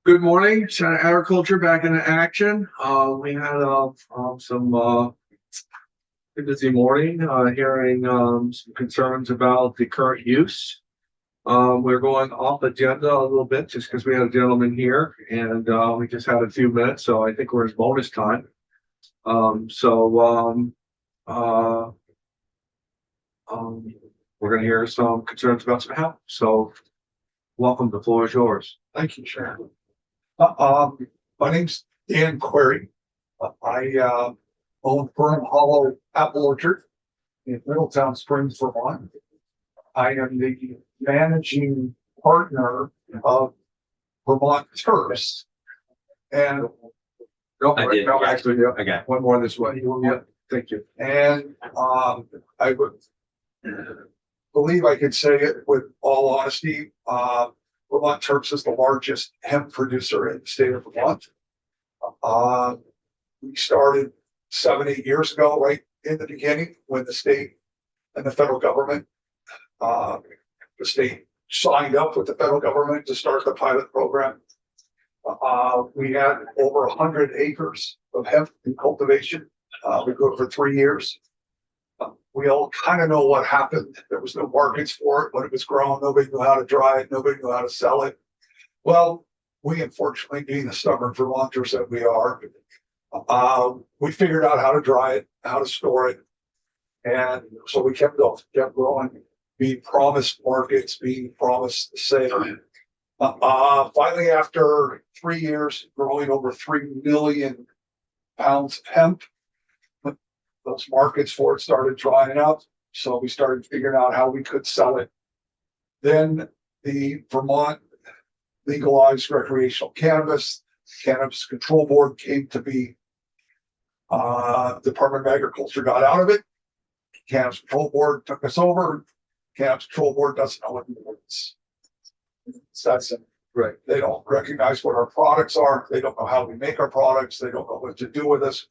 Good morning, China Agriculture back in action. We had some busy morning hearing some concerns about the current use. We're going off agenda a little bit just because we had a gentleman here and we just had a few minutes, so I think we're in bonus time. Uh, we're going to hear some concerns about some help. So, welcome. The floor is yours. Thank you, Sharon. My name's Dan Query. I own Fern Hollow Apple Orchard in Middletown Springs, Vermont. I am the managing partner of Vermont Terps. And Actually, yeah. One more this way. Yeah, thank you. And I would believe I could say it with all honesty. Vermont Terps is the largest hemp producer in the state of Vermont. We started 7-8 years ago, right in the beginning, when the state and the federal government, the state signed up with the federal government to start the pilot program. We had over 100 acres of hemp in cultivation. We grew it for 3 years. We all kind of know what happened. There was no markets for it when it was grown. Nobody knew how to dry it. Nobody knew how to sell it. Well, we unfortunately, being the stubborn Vermonters that we are, we figured out how to dry it, how to store it. And so we kept growing, being promised markets, being promised the sale. Finally, after 3 years, growing over 3 million pounds of hemp, those markets for it started drying up. So we started figuring out how we could sell it. Then the Vermont legalized recreational cannabis. Cannabis Control Board came to be. Department of Agriculture got out of it. Cannabis Control Board took us over. Cannabis Control Board doesn't know what it is. It's that simple. Right. They don't recognize what our products are. They don't know how we make our products. They don't know what to do with us.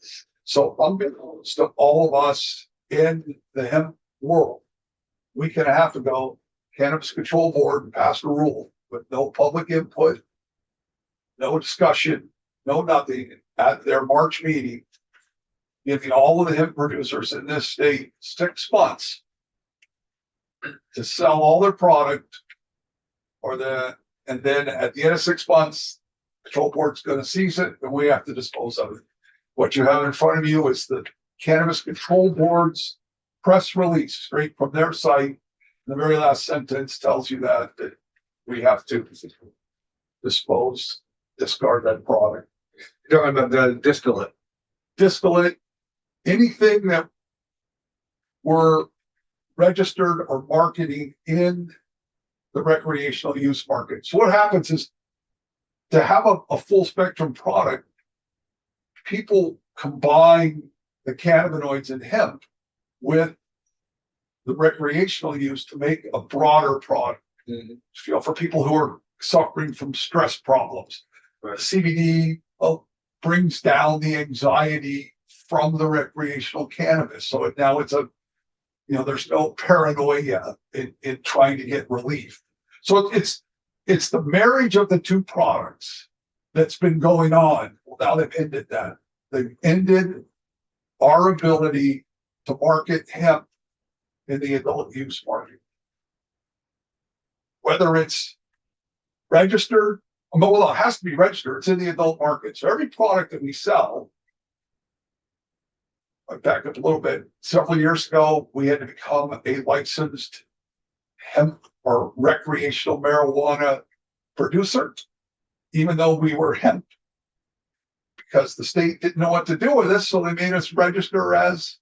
So unbeknownst to all of us in the hemp world, a week and a half ago, Cannabis Control Board passed a rule with no public input, no discussion, no nothing, at their March meeting, giving all of the hemp producers in this state 6 months to sell all their product, and then at the end of 6 months, the Control Board's going to seize it, and we have to dispose of it. What you have in front of you is the Cannabis Control Board's press release straight from their site. The very last sentence tells you that we have to discard that product. You're talking about the distillate. Anything that we're registered or marketing in the recreational use market. So what happens is, to have a full spectrum product, people combine the cannabinoids in hemp with the recreational use to make a broader product. Mm-hmm. For people who are suffering from stress problems, right. CBD brings down the anxiety from the recreational cannabis. So now it's there's no paranoia in trying to get relief. So it's the marriage of the two products that's been going on. Well, now they've ended that. They've ended our ability to market hemp in the adult use market. Whether it's registered, well, it has to be registered. It's in the adult market. So every product that we sell, I back up a little bit. Several years ago, we had to become a licensed hemp or recreational marijuana producer, even though we were hemp, because the state didn't know what to do with us. So they made us register as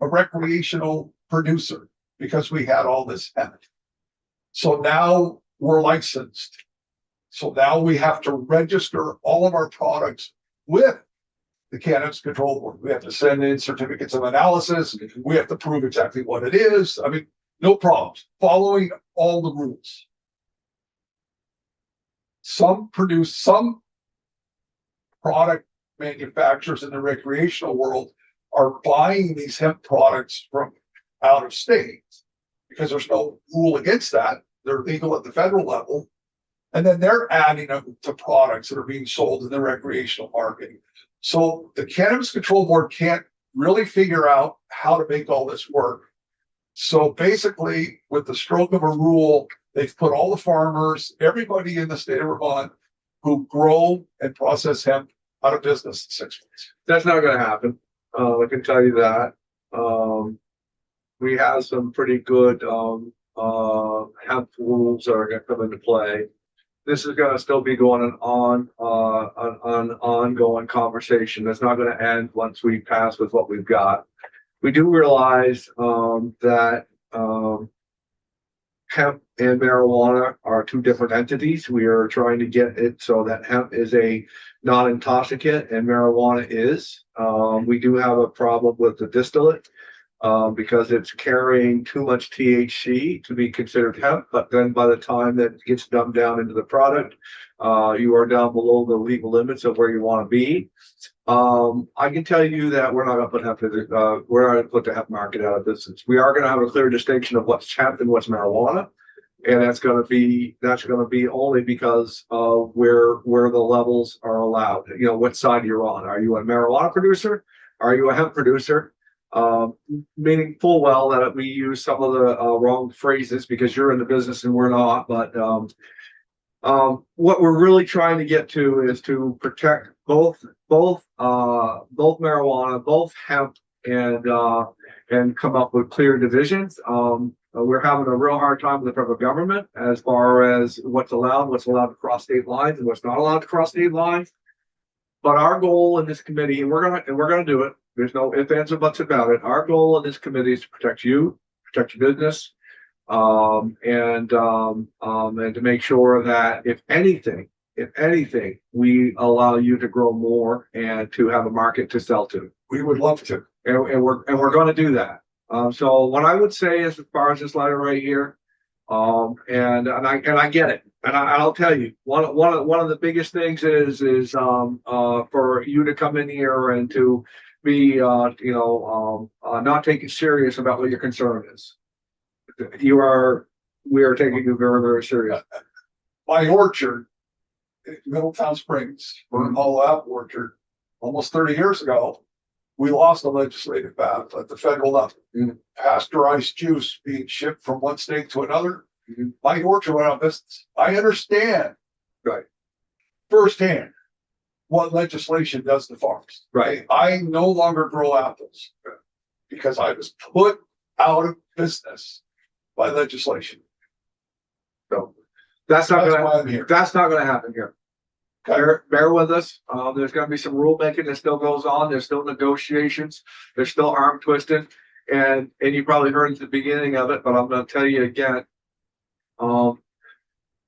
a recreational producer because we had all this hemp. So now we're licensed. So now we have to register all of our products with the Cannabis Control Board. We have to send in certificates of analysis. We have to prove exactly what it is. I mean, no problems. Following all the rules. Some product manufacturers in the recreational world are buying these hemp products from out of state because there's no rule against that. They're legal at the federal level. And then they're adding them to products that are being sold in the recreational market. So the Cannabis Control Board can't really figure out how to make all this work. So basically, with the stroke of a rule, they've put all the farmers, everybody in the state of Vermont who grow and process hemp out of business in 6 months. That's not gonna happen. I can tell you that. We have some pretty good, hemp rules that are gonna come into play. This is gonna still be going on, an ongoing conversation. That's not gonna end once we pass with what we've got. We do realize, that, hemp and marijuana are two different entities. We are trying to get it so that hemp is a non-intoxicant and marijuana is. We do have a problem with the distillate, because it's carrying too much THC to be considered hemp. But then by the time that it gets dumbed down into the product, you are down below the legal limits of where you want to be. I can tell you that we're not going to put hemp, we're not going to put the hemp market out of business. We are going to have a clear distinction of what's hemp and what's marijuana. And that's going to be only because of where the levels are allowed. You know, what side you're on. Are you a marijuana producer? Are you a hemp producer? Meaning full well that we use some of the wrong phrases because you're in the business and we're not. But what we're really trying to get to is to protect both marijuana, both hemp, and come up with clear divisions. We're having a real hard time with the federal government as far as what's allowed to cross state lines and what's not allowed to cross state lines. But our goal in this committee, and we're gonna do it. There's no ifs, ands, or buts about it. Our goal in this committee is to protect you, protect your business, and to make sure that if anything, we allow you to grow more and to have a market to sell to. We would love to. And we're going to do that. So what I would say is, as far as this letter right here, and I get it, and I'll tell you, one of the biggest things is for you to come in here and to be not take it serious about what your concern is. We are taking you very, very serious. My orchard, Middletown Springs, Burn Hollow Apple Orchard, almost 30 years ago, we lost a legislative battle at the federal level. Pasteurized juice being shipped from one state to another. My orchard went out of business. I understand, Right, firsthand what legislation does to farms. right. I no longer grow apples because I was put out of business by legislation. So that's not That's gonna why I'm here. that's not gonna happen here. Okay. Bear with us. There's gonna be some rulemaking that still goes on. There's still negotiations. There's still arm twisting. And you probably heard at the beginning of it, but I'm gonna tell you again.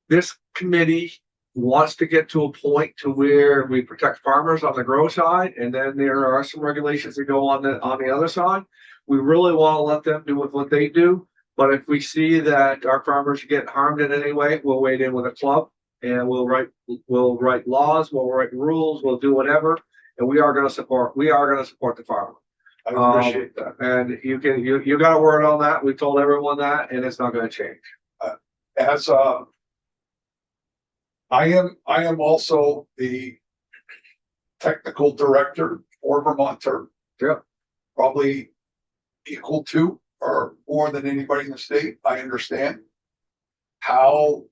This committee wants to get to a point to where we protect farmers on the grow side, and then there are some regulations that go on the other side. We really want to let them do what they do. But if we see that our farmers get harmed in any way, we'll wade in with a club and we'll write laws, we'll write rules, we'll do whatever. And we are going to support the farmer. I appreciate that. And you got a word on that. We told everyone that, and it's not going to change. As I am also the technical director for Vermonter. Yeah. Probably equal to or more than anybody in the state. I understand how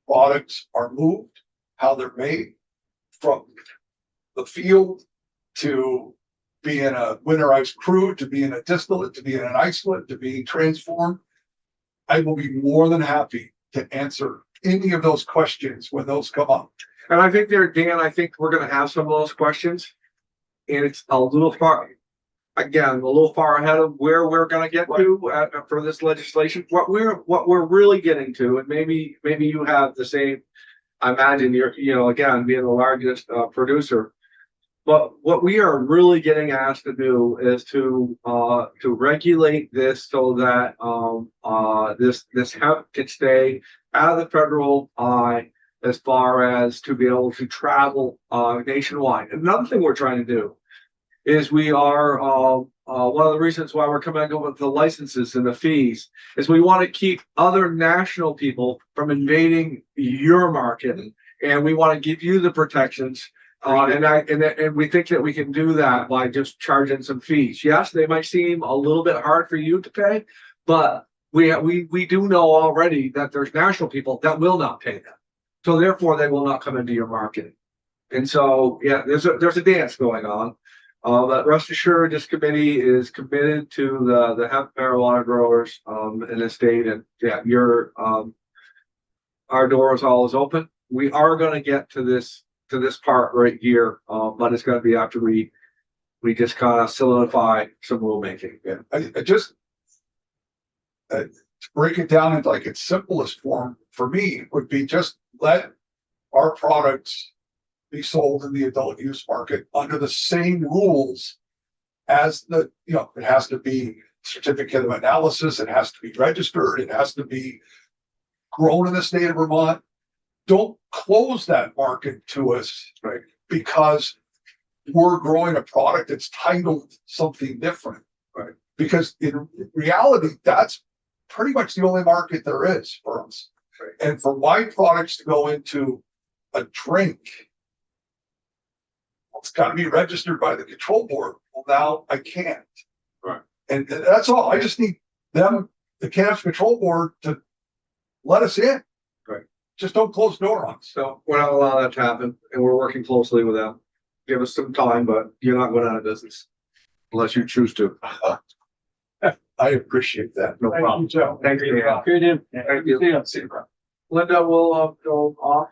products are moved, how they're made from the field to being a winterized crude, to being a distillate, to being an isolate, to being transformed. I will be more than happy to answer any of those questions when those come up. And I think Dan, I think we're going to have some of those questions. And it's a little far ahead of where we're going to get to for this legislation. What we're really getting to, and maybe you have the same. I imagine again, being the largest producer, but what we are really getting asked to do is to regulate this so that this hemp can stay out of the federal eye as far as to be able to travel nationwide. Another thing we're trying to do is we are one of the reasons why we're coming up with the licenses and the fees is we want to keep other national people from invading your market, and we want to give you the protections. And we think that we can do that by just charging some fees. Yes, they might seem a little bit hard for you to pay, but we do know already that there's national people that will not pay them. So therefore, they will not come into your market. And so, yeah, there's a dance going on. But rest assured, this committee is committed to the hemp marijuana growers in the state, and yeah, our door is always open. We are going to get to this part right here, but it's going to be after we just kind of solidify some rulemaking. Yeah, I just to break it down into like its simplest form for me would be just let our products be sold in the adult use market under the same rules as it has to be certificate of analysis, it has to be registered, it has to be grown in the state of Vermont. Don't close that market to us, right? Because we're growing a product that's titled something different, right? Because in reality, that's pretty much the only market there is for us. Right? And for my products to go into a drink, it's got to be registered by the control board. Well, now I can't. Right. And that's all. I just need them, the Cannabis Control Board, to let us in. Right. Just don't close the door on us. So we're not allowing that to happen, and we're working closely with them. Give us some time, but you're not going out of business unless you choose to. I appreciate that. No problem. Joe. Thank you. Good. Thank you. See you. Linda will go off.